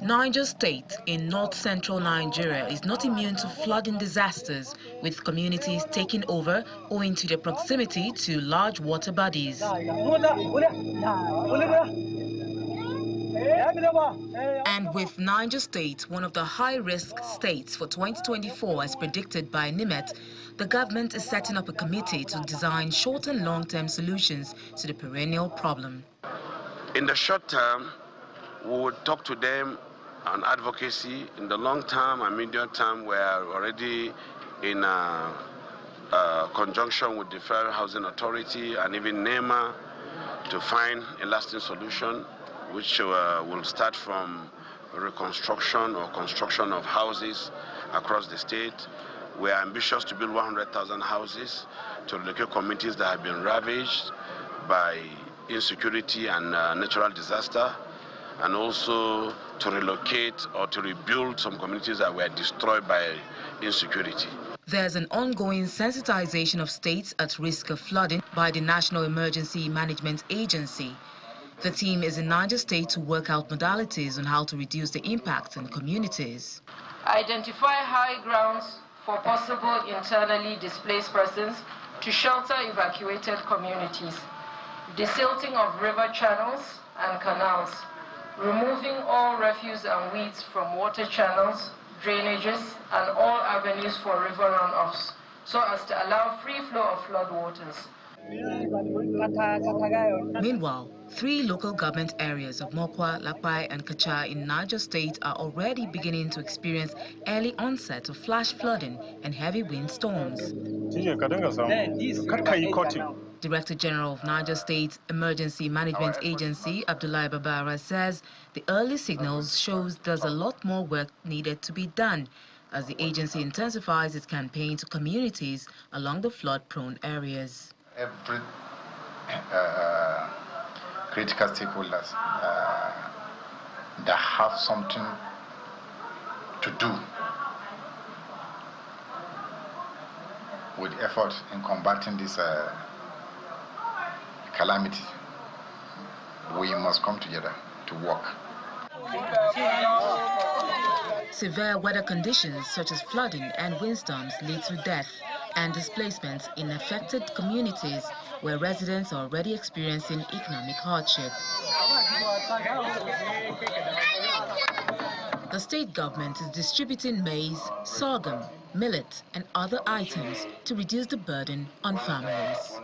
Niger State in north-central Nigeria is not immune to flooding disasters, with communities taking over owing to their proximity to large water bodies. And with Niger State one of the high-risk states for 2024 as predicted by NEMA, the government is setting up a committee to design short and long-term solutions to the perennial problem. In the short term, we would talk to them on advocacy. In the long term and medium term, we are already in conjunction with the Federal Housing Authority and even NEMA to find a lasting solution, which will start from reconstruction or construction of houses across the state. We are ambitious to build 100,000 houses to relocate communities that have been ravaged by insecurity and natural disaster, and also to relocate or to rebuild some communities that were destroyed by insecurity. There's an ongoing sensitization of states at risk of flooding by the National Emergency Management Agency. The team is in Niger State to work out modalities on how to reduce the impact on communities. Identify high grounds for possible internally displaced persons to shelter evacuated communities. Desilting of river channels and canals. Removing all refuse and weeds from water channels, drainages, and all avenues for river runoffs, so as to allow free flow of floodwaters. Meanwhile, 3 local government areas of Mokwa, Lapai, and Kacha in Niger State are already beginning to experience early onset of flash flooding and heavy windstorms. Director General of Niger State Emergency Management Agency, Abdullahi Babara, says the early signals shows there's a lot more work needed to be done as the agency intensifies its campaign to communities along the flood-prone areas. Every critical stakeholders that have something to do with effort in combating this calamity, we must come together to work. Severe weather conditions such as flooding and windstorms lead to death and displacement in affected communities where residents are already experiencing economic hardship. The state government is distributing maize, sorghum, millet and other items to reduce the burden on families.